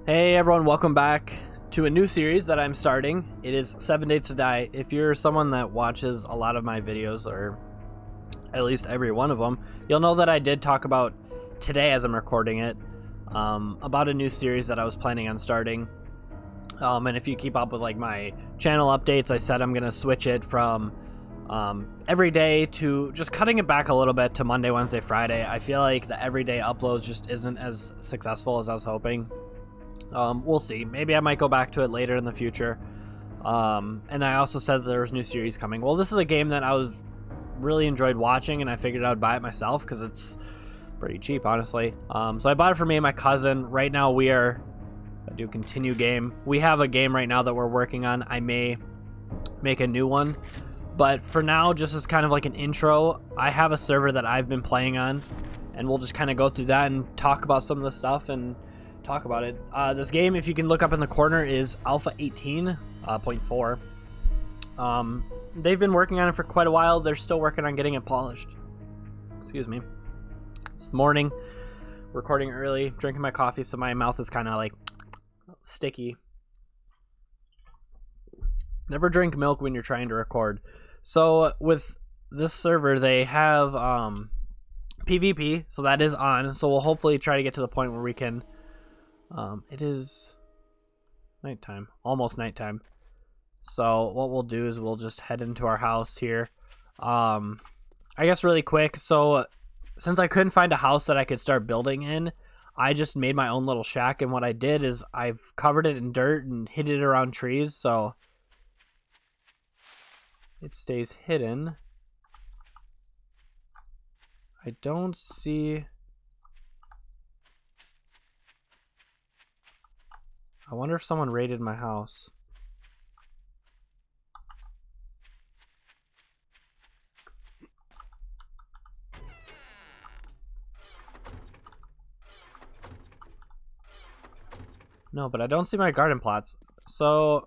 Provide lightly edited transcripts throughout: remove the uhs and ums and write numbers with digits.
Hey everyone, welcome back to a new series that I'm starting. It is 7 Days to Die. If you're someone that watches a lot of my videos, or at least every one of them, you'll know that I did talk about today as I'm recording it, about a new series that I was planning on starting. And if you keep up with like my channel updates, I said I'm going to switch it from every day to just cutting it back a little bit to Monday, Wednesday, Friday. I feel like the everyday uploads just isn't as successful as I was hoping. We'll see. Maybe I might go back to it later in the future. And I also said there was new series coming. Well, this is a game that I was really enjoyed watching, and I figured I would buy it myself because it's pretty cheap, honestly. So I bought it for me and my cousin. Right now we are... I do continue game. We have a game right now that we're working on. I may make a new one. But for now, just as kind of like an intro, I have a server that I've been playing on. And we'll just kind of go through that and talk about some of the stuff and talk about it. This game, if you can look up in the corner, is Alpha 18.4. They've been working on it for quite a while. They're still working on getting it polished. Excuse me. It's morning, recording early, drinking my coffee, so my mouth is kind of like sticky. Never drink milk when you're trying to record. So with this server, they have PvP, so that is on. So we'll hopefully try to get to the point where we can... it is nighttime, almost nighttime. So what we'll do is we'll just head into our house here. I guess really quick. So since I couldn't find a house that I could start building in, I just made my own little shack. And what I did is I've covered it in dirt and hid it around trees, so it stays hidden. I don't see... I wonder if someone raided my house. No, but I don't see my garden plots. So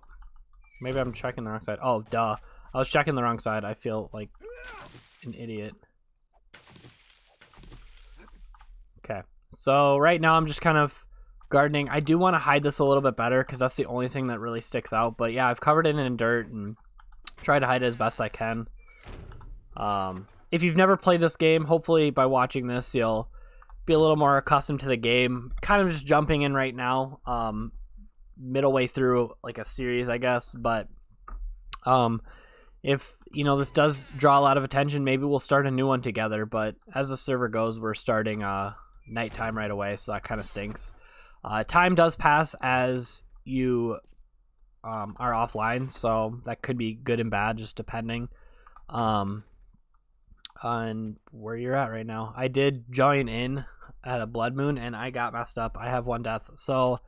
maybe I'm checking the wrong side. Oh, duh. I was checking the wrong side. I feel like an idiot. Okay. So right now I'm just kind of gardening. I do want to hide this a little bit better because that's the only thing that really sticks out. But yeah, I've covered it in dirt and try to hide it as best I can. If you've never played this game, hopefully by watching this you'll be a little more accustomed to the game. Kind of just jumping in right now, middle way through like a series, I guess. But if this does draw a lot of attention, maybe we'll start a new one together. But as the server goes, we're starting nighttime right away, so that kind of stinks. Time does pass as you are offline, so that could be good and bad, just depending on where you're at right now. I did join in at a blood moon, and I got messed up. I have one death. So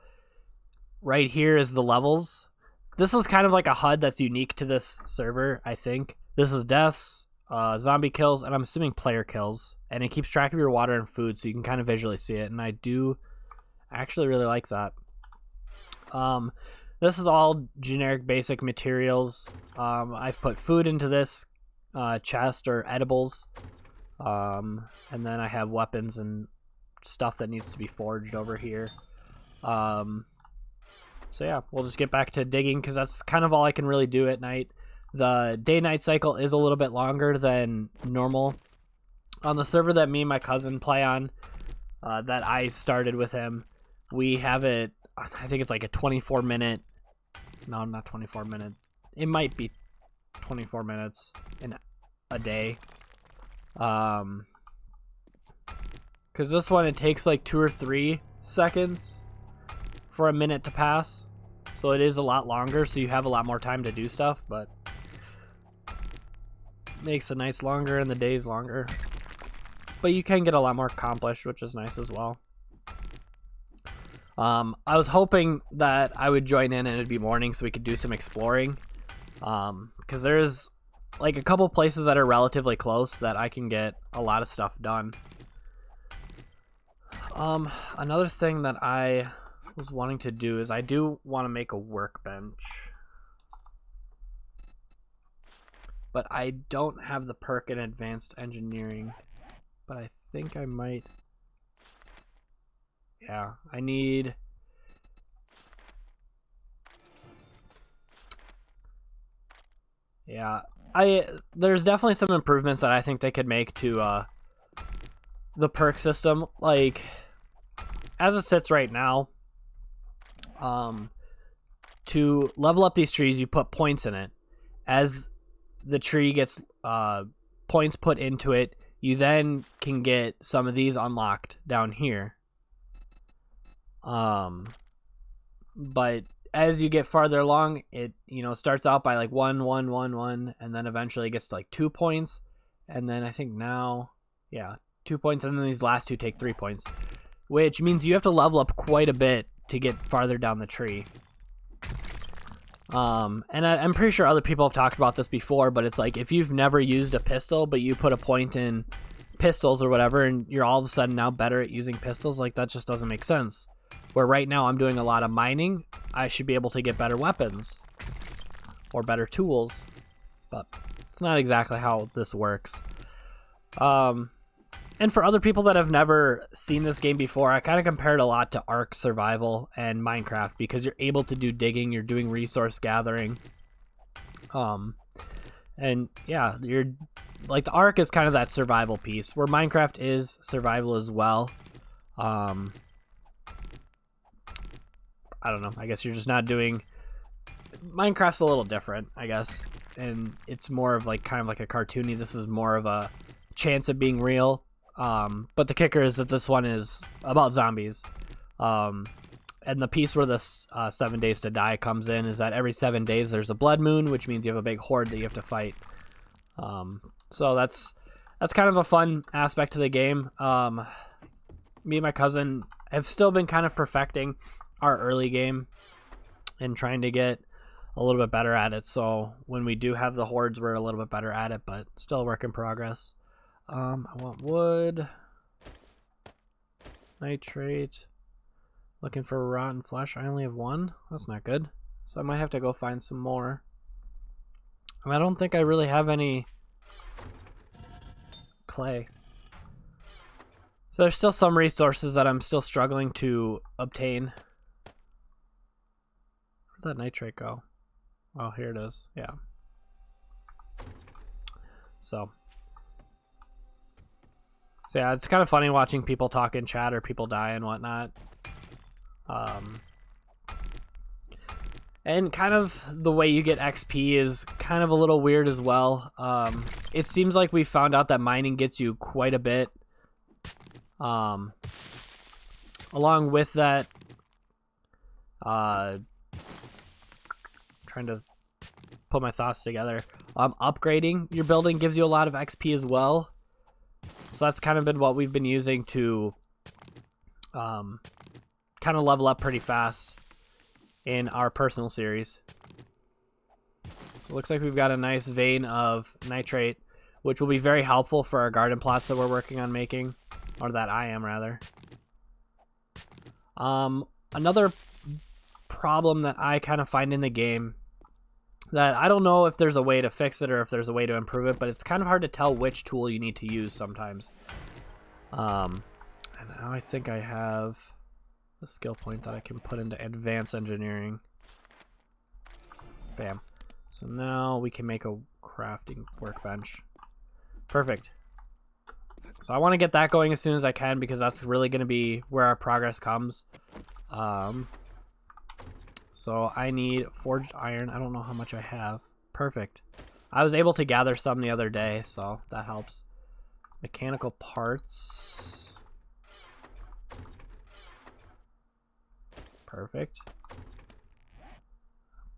right here is the levels. This is kind of like a HUD that's unique to this server, I think. This is deaths, zombie kills, and I'm assuming player kills. And it keeps track of your water and food, so you can kind of visually see it. And I do actually really like that. This is all generic basic materials. I've put food into this chest or edibles. And then I have weapons and stuff that needs to be forged over here. So yeah, we'll just get back to digging because that's kind of all I can really do at night. The day-night cycle is a little bit longer than normal. On the server that me and my cousin play on, that I started with him, we have it, I think it's like a 24-minute, no, not 24 minute, it might be 24 minutes in a day. Because this one, it takes like 2 or 3 seconds for a minute to pass. So it is a lot longer, so you have a lot more time to do stuff, but makes the nights longer and the days longer. But you can get a lot more accomplished, which is nice as well. I was hoping that I would join in and it'd be morning so we could do some exploring. Because there's like a couple places that are relatively close that I can get a lot of stuff done. Another thing that I was wanting to do is I do want to make a workbench. But I don't have the perk in advanced engineering. But I think I might... Yeah, I need Yeah, there's definitely some improvements that I think they could make to the perk system. Like, as it sits right now, to level up these trees, you put points in it. As the tree gets points put into it, you then can get some of these unlocked down here. But as you get farther along, it starts out by like 1, 1, 1, 1, and then eventually it gets to like 2 points, and then I think now, yeah, 2 points, and then these last two take 3 points, which means you have to level up quite a bit to get farther down the tree. And I'm pretty sure other people have talked about this before, but it's like if you've never used a pistol, but you put a point in pistols or whatever, and you're all of a sudden now better at using pistols, like that just doesn't make sense. Where right now I'm doing a lot of mining, I should be able to get better weapons or better tools, but it's not exactly how this works. And for other people that have never seen this game before, I kind of compare it a lot to Ark Survival and Minecraft because you're able to do digging, you're doing resource gathering. And yeah, you're like the Ark is kind of that survival piece where Minecraft is survival as well. I don't know. I guess you're just not doing Minecraft's a little different, I guess. And it's more of like kind of like a cartoony. This is more of a chance of being real. But the kicker is that this one is about zombies. And the piece where the 7 days to die comes in is that every 7 days there's a blood moon, which means you have a big horde that you have to fight. So that's kind of a fun aspect to the game. Me and my cousin have still been kind of perfecting our early game and trying to get a little bit better at it. So when we do have the hordes, we're a little bit better at it, but still a work in progress. I want wood, nitrate, looking for rotten flesh. I only have one. That's not good. So I might have to go find some more. I don't think I really have any clay. So there's still some resources that I'm still struggling to obtain. Where'd that nitrate go? Oh, here it is. Yeah. So yeah, it's kind of funny watching people talk in chat or people die and whatnot. And kind of the way you get XP is kind of a little weird as well. It seems like we found out that mining gets you quite a bit. Along with that, trying to put my thoughts together. Upgrading your building gives you a lot of XP as well. So that's kind of been what we've been using to kind of level up pretty fast in our personal series. So it looks like we've got a nice vein of nitrate, which will be very helpful for our garden plots that we're working on making, or that I am rather. Another problem that I kind of find in the game that I don't know if there's a way to fix it or if there's a way to improve it, but it's kind of hard to tell which tool you need to use sometimes. And now I think I have a skill point that I can put into advanced engineering. Bam. So now we can make a crafting workbench. Perfect. So I want to get that going as soon as I can because that's really going to be where our progress comes. So I need forged iron. I don't know how much I have. Perfect. I was able to gather some the other day, so that helps. Mechanical parts. Perfect.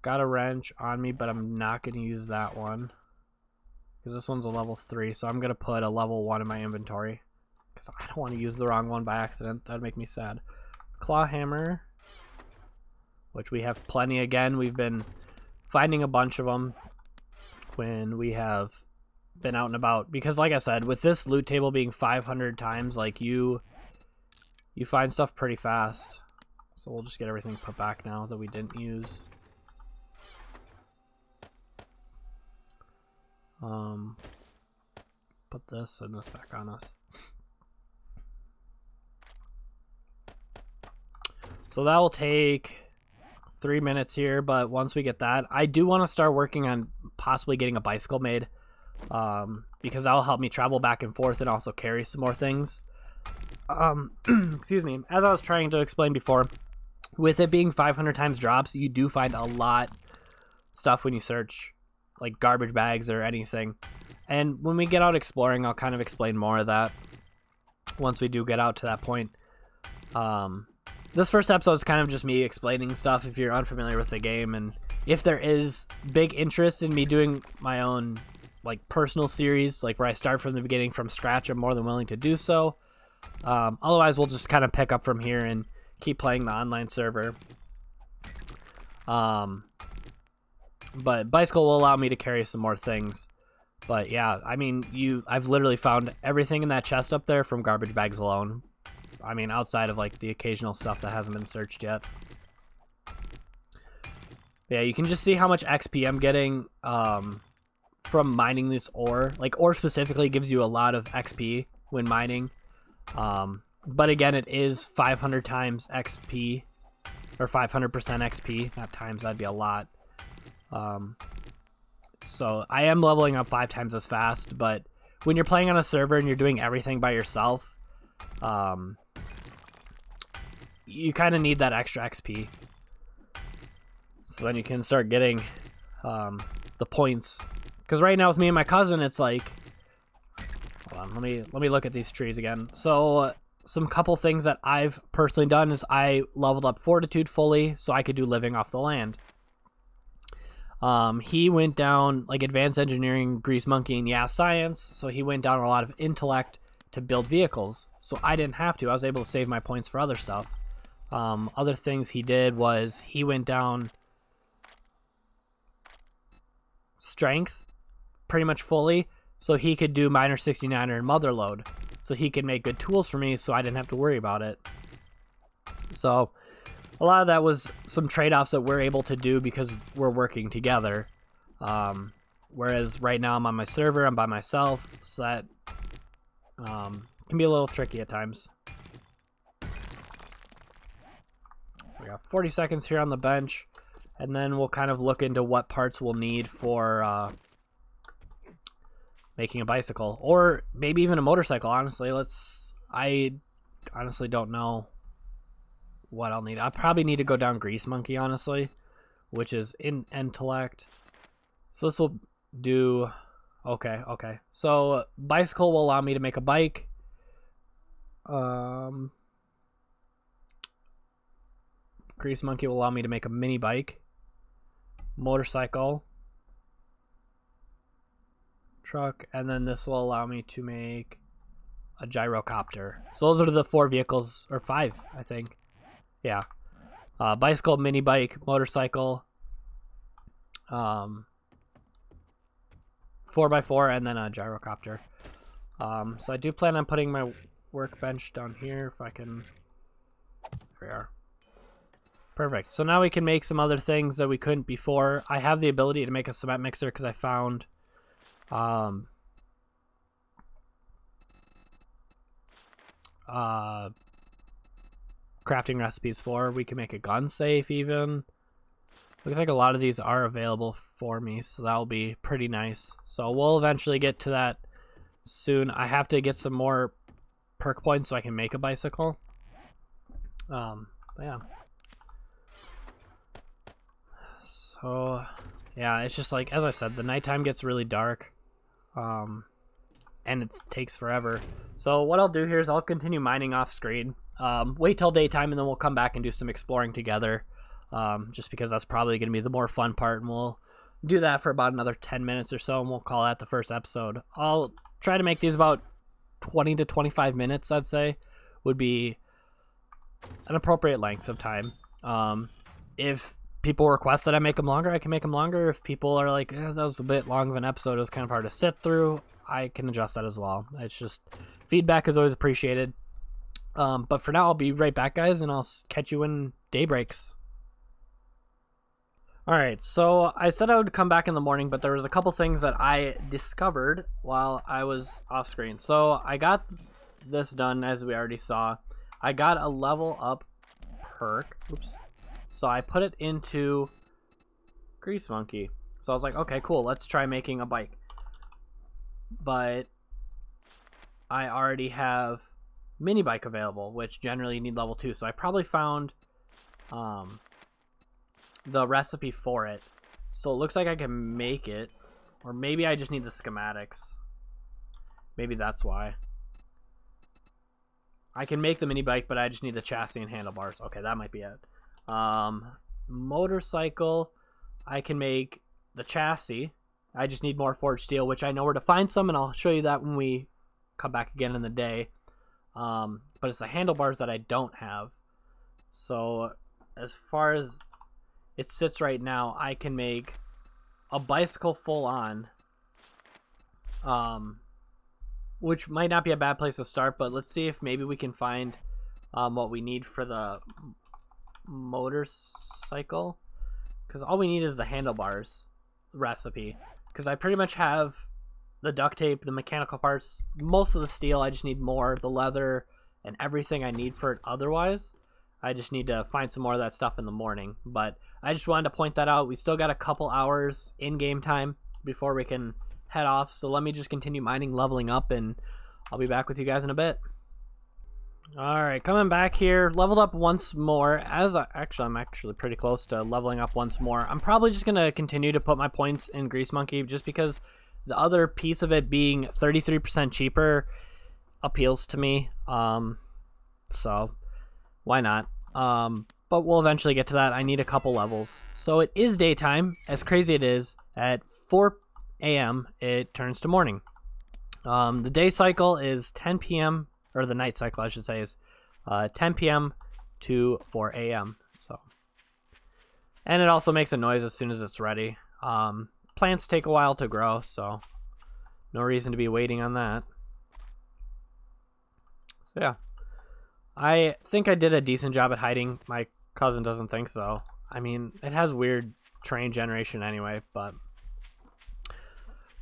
Got a wrench on me, but I'm not going to use that one. Because this one's a level 3, so I'm going to put a level 1 in my inventory. Because I don't want to use the wrong one by accident. That'd make me sad. Claw hammer. Which we have plenty again. We've been finding a bunch of them when we have been out and about. Because like I said, with this loot table being 500 times, like you find stuff pretty fast. So we'll just get everything put back now that we didn't use. Put this and this back on us. So that will take 3 minutes here, but once we get that, I do want to start working on possibly getting a bicycle made, because that will help me travel back and forth and also carry some more things. Excuse me. As I was trying to explain before, with it being 500 times drops, you do find a lot stuff when you search, like garbage bags or anything. And when we get out exploring, I'll kind of explain more of that once we do get out to that point. This first episode is kind of just me explaining stuff if you're unfamiliar with the game, and if there is big interest in me doing my own like personal series, like where I start from the beginning from scratch, I'm more than willing to do so. Otherwise, we'll just kind of pick up from here and keep playing the online server. But bicycle will allow me to carry some more things. But yeah, I mean, I've literally found everything in that chest up there from garbage bags alone. I mean, outside of like the occasional stuff that hasn't been searched yet. Yeah, you can just see how much XP I'm getting from mining this ore. Like, ore specifically gives you a lot of XP when mining. But again, it is 500 times XP, or 500% XP. Not times, that'd be a lot. So I am leveling up 5 times as fast, but when you're playing on a server and you're doing everything by yourself, you kind of need that extra XP. So then you can start getting the points. Because right now with me and my cousin, it's like, hold on, let me look at these trees again. So some couple things that I've personally done is I leveled up Fortitude fully so I could do living off the land. He went down like advanced engineering, grease monkey, and yeah, science. So he went down a lot of intellect to build vehicles. So I didn't have to. I was able to save my points for other stuff. Other things he did was he went down strength pretty much fully, so he could do miner 69er and mother load. So he could make good tools for me, so I didn't have to worry about it. So a lot of that was some trade-offs that we're able to do because we're working together. Whereas right now I'm on my server, I'm by myself, so that can be a little tricky at times. So I got 40 seconds here on the bench, and then we'll kind of look into what parts we'll need for making a bicycle, or maybe even a motorcycle. Honestly, I honestly don't know what I'll need. I probably need to go down grease monkey, honestly, which is in intellect. So this will do okay. So bicycle will allow me to make a bike. Grease monkey will allow me to make a mini bike. Motorcycle, truck, and then this will allow me to make a gyrocopter. So those are the 4 vehicles, or 5, I think. Yeah. Bicycle, mini bike, motorcycle, 4x4, and then a gyrocopter. So I do plan on putting my workbench down here if I can. There we are. Perfect. So now we can make some other things that we couldn't before. I have the ability to make a cement mixer because I found crafting recipes for. We can make a gun safe even. Looks like a lot of these are available for me, so that'll be pretty nice. So we'll eventually get to that soon. I have to get some more perk points so I can make a bicycle. But yeah. So yeah, it's just like, as I said, the nighttime gets really dark, and it takes forever. So what I'll do here is I'll continue mining off screen, wait till daytime, and then we'll come back and do some exploring together, just because that's probably going to be the more fun part, and we'll do that for about another 10 minutes or so, and we'll call that the first episode. I'll try to make these about 20 to 25 minutes, I'd say, would be an appropriate length of time. If people request that I make them longer, I can make them longer. If people are like, that was a bit long of an episode, it was kind of hard to sit through, I can adjust that as well. It's just, feedback is always appreciated. But for now, I'll be right back, guys, and I'll catch you when day breaks. Alright, so I said I would come back in the morning, but there was a couple things that I discovered while I was off screen. So I got this done, as we already saw. I got a level up perk. Oops. So I put it into Grease Monkey. So I was like, okay, cool, let's try making a bike. But I already have mini bike available, which generally need level 2. So I probably found the recipe for it. So it looks like I can make it. Or maybe I just need the schematics. Maybe that's why. I can make the mini bike, but I just need the chassis and handlebars. Okay, that might be it. Motorcycle, I can make the chassis. I just need more forged steel, which I know where to find some, and I'll show you that when we come back again in the day. But it's the handlebars that I don't have. So as far as it sits right now, I can make a bicycle full on, which might not be a bad place to start, but let's see if maybe we can find what we need for the motorcycle, because all we need is the handlebars recipe, because I pretty much have the duct tape, the mechanical parts, most of the steel. I just need more, the leather and everything I need for it. Otherwise I just need to find some more of that stuff in the morning. But I just wanted to point that out. We still got a couple hours in game time before we can head off, so let me just continue mining, leveling up, and I'll be back with you guys in a bit. Alright, coming back here, leveled up once more. I'm actually pretty close to leveling up once more. I'm probably just going to continue to put my points in Grease Monkey, just because the other piece of it being 33% cheaper appeals to me. So why not? But we'll eventually get to that. I need a couple levels. So it is daytime, as crazy it is. At 4 a.m. it turns to morning. The day cycle is 10 p.m. or the night cycle, I should say, is 10 p.m. to 4 a.m. So, and it also makes a noise as soon as it's ready. Plants take a while to grow, so no reason to be waiting on that. So yeah, I think I did a decent job at hiding. My cousin doesn't think so. I mean, it has weird terrain generation anyway, but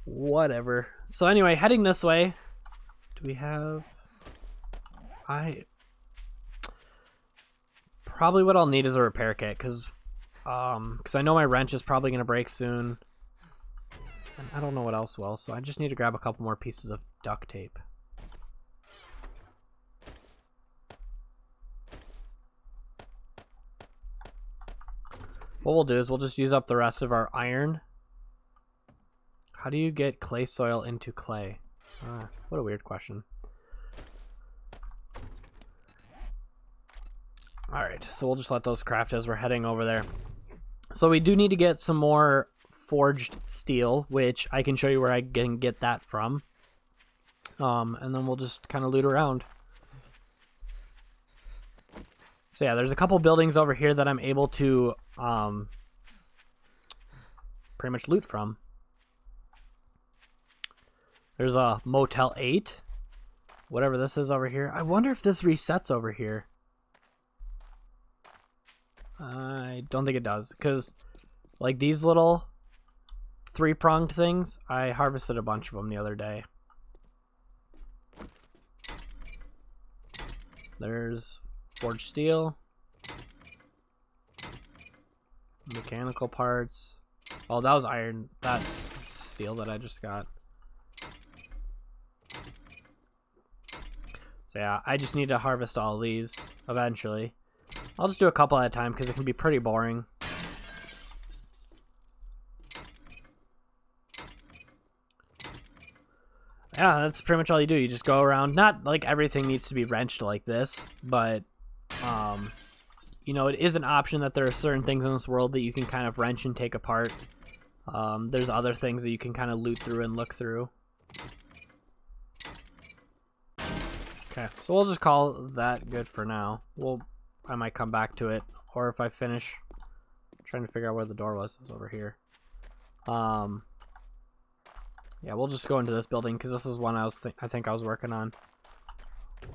whatever. So anyway, heading this way. Do we have... Probably what I'll need is a repair kit, because I know my wrench is probably going to break soon. And I don't know what else will, so I just need to grab a couple more pieces of duct tape. What we'll do is we'll just use up the rest of our iron. How do you get clay soil into clay? What a weird question. Alright, so we'll just let those craft as we're heading over there. So we do need to get some more forged steel, which I can show you where I can get that from. And then we'll just kind of loot around. So yeah, there's a couple buildings over here that I'm able to pretty much loot from. There's a Motel 8. Whatever this is over here. I wonder if this resets over here. I don't think it does, because like these little 3-pronged things, I harvested a bunch of them the other day. There's forged steel, mechanical parts. Oh, that was iron. That's steel that I just got. So yeah, I just need to harvest all these eventually. I'll just do a couple at a time because it can be pretty boring. Yeah, that's pretty much all you do. You just go around. Not like everything needs to be wrenched like this, but you know, it is an option that there are certain things in this world that you can kind of wrench and take apart. There's other things that you can kind of loot through and look through. Okay, so we'll just call that good for now. I might come back to it, or if I finish trying to figure out where the door was. It was over here. Yeah, we'll just go into this building because this is one I think I was working on.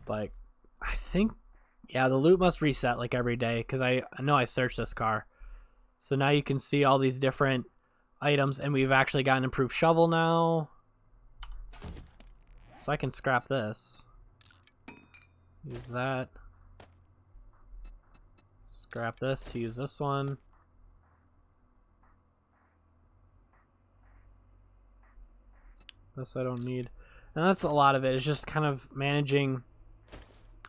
But I think, yeah, the loot must reset like every day because I know I searched this car. So now you can see all these different items, and we've actually got an improved shovel now. So I can scrap this. Use that. Scrap this to use this one. This I don't need. And that's a lot of it. It's just kind of managing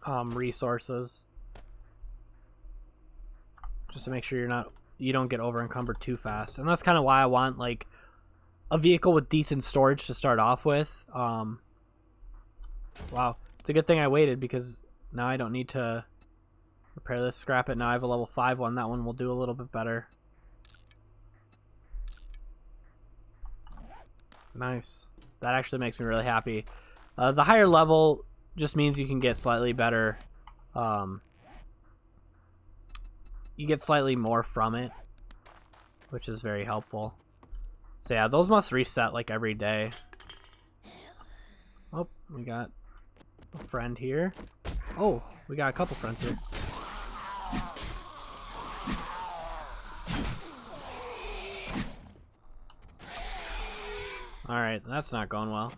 resources. Just to make sure you don't get over encumbered too fast. And that's kind of why I want like a vehicle with decent storage to start off with. Wow. It's a good thing I waited, because now I don't need to repair this, scrap it. Now I have a level 5 one. That one will do a little bit better. Nice. That actually makes me really happy. The higher level just means you can get slightly better. You get slightly more from it, which is very helpful. So yeah, those must reset like every day. Oh, we got a friend here. Oh, we got a couple friends here. Alright, that's not going well.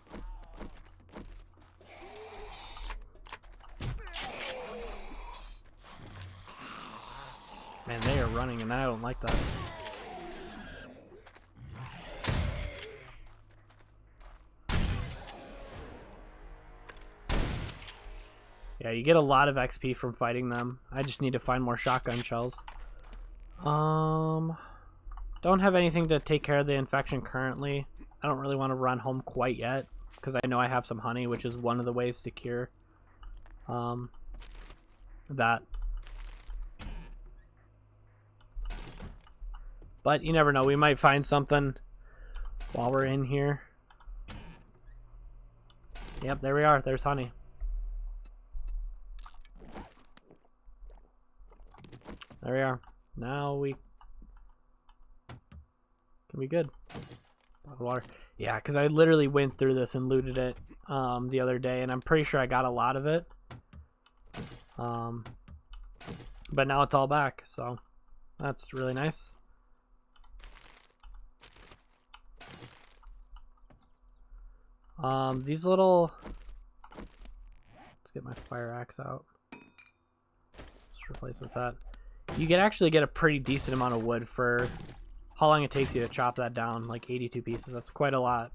Man, they are running and I don't like that. Yeah, you get a lot of XP from fighting them. I just need to find more shotgun shells. Don't have anything to take care of the infection currently. I don't really want to run home quite yet, because I know I have some honey, which is one of the ways to cure that. But you never know, we might find something while we're in here. Yep, there we are. There's honey. There we are. Now we can be good. Bottled water. Yeah, because I literally went through this and looted it the other day, and I'm pretty sure I got a lot of it. But now it's all back, so that's really nice. These little... Let's get my fire axe out. Just replace with that. You can actually get a pretty decent amount of wood for how long it takes you to chop that down, like 82 pieces. That's quite a lot.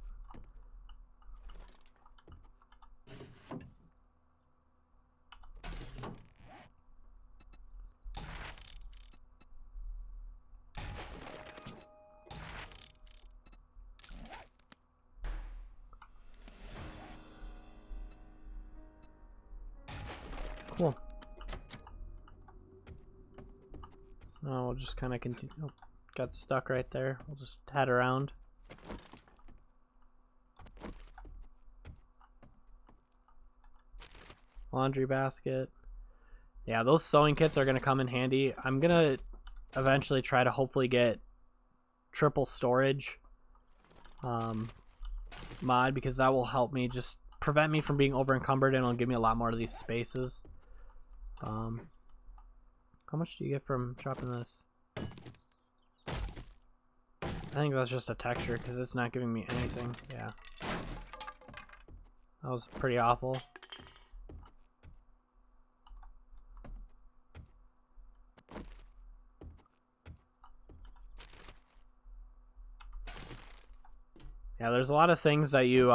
Cool. So now we'll just kind of continue. Oh, got stuck right there. We'll just head around. Laundry basket. Yeah, those sewing kits are going to come in handy. I'm going to eventually try to hopefully get triple storage mod, because that will help me just prevent me from being over encumbered, and it'll give me a lot more of these spaces. How much do you get from dropping this? I think that's just a texture, because it's not giving me anything. Yeah. That was pretty awful. Yeah, there's a lot of things that you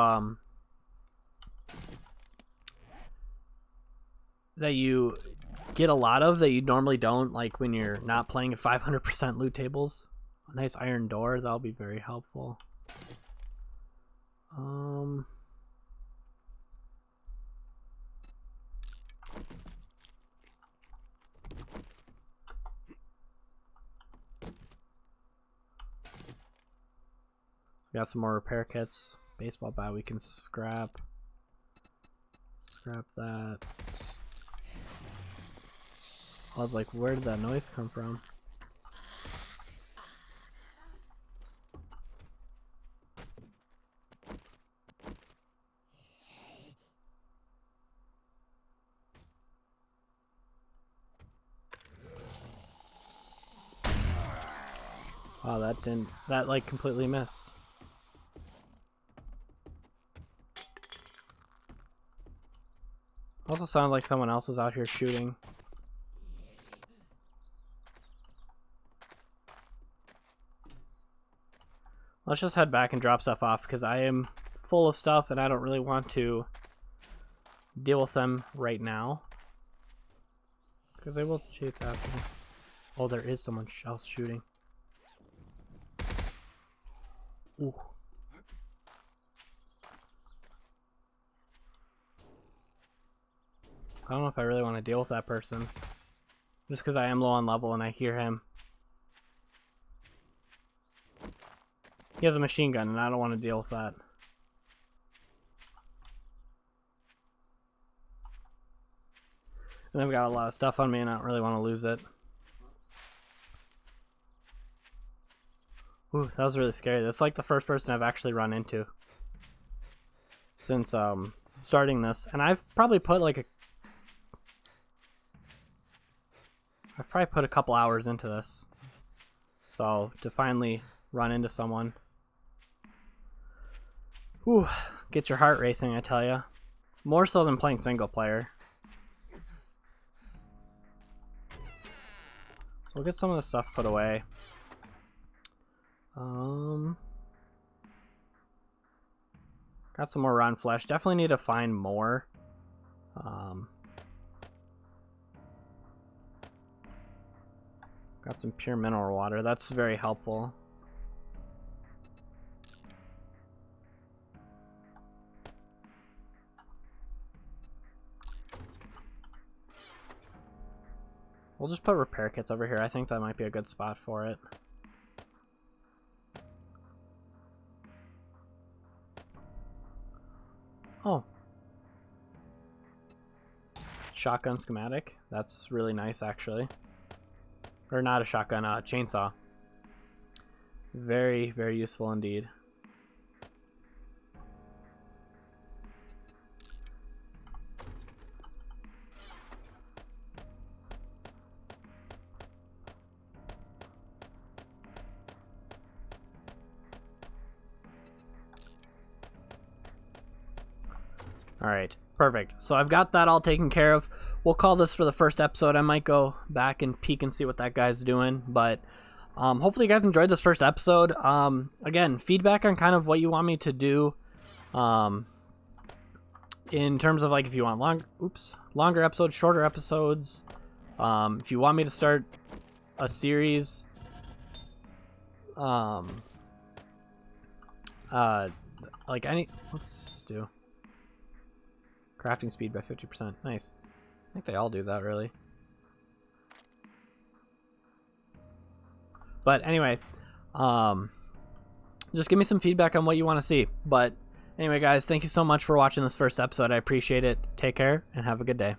get a lot of that you normally don't, like when you're not playing at 500% loot tables. A nice iron door, that'll be very helpful. Got some more repair kits. Baseball bat we can scrap. Scrap that. I was like, where did that noise come from? Wow, that like completely missed. Also sounded like someone else was out here shooting. Let's just head back and drop stuff off, because I am full of stuff, and I don't really want to deal with them right now. Because they will chase after me. Oh, there is someone else shooting. Ooh. I don't know if I really want to deal with that person. Just because I am low on level and I hear him. He has a machine gun and I don't want to deal with that. And I've got a lot of stuff on me and I don't really want to lose it. Ooh, that was really scary. That's like the first person I've actually run into since starting this. And I've probably put like a couple hours into this. So to finally run into someone. Ooh, get your heart racing, I tell ya. More so than playing single player. So we'll get some of the stuff put away. Got some more round flesh. Definitely need to find more. Got some pure mineral water. That's very helpful. We'll just put repair kits over here. I think that might be a good spot for it. Oh. Shotgun schematic. That's really nice, actually. Or not a shotgun, a chainsaw. Very, very useful indeed. Alright, perfect. So I've got that all taken care of. We'll call this for the first episode. I might go back and peek and see what that guy's doing. But hopefully you guys enjoyed this first episode. Again, feedback on kind of what you want me to do. In terms of like if you want longer episodes, shorter episodes. If you want me to start a series. Like let's do crafting speed by 50%. Nice. I think they all do that, really. But anyway, just give me some feedback on what you want to see. But anyway, guys, thank you so much for watching this first episode. I appreciate it. Take care and have a good day.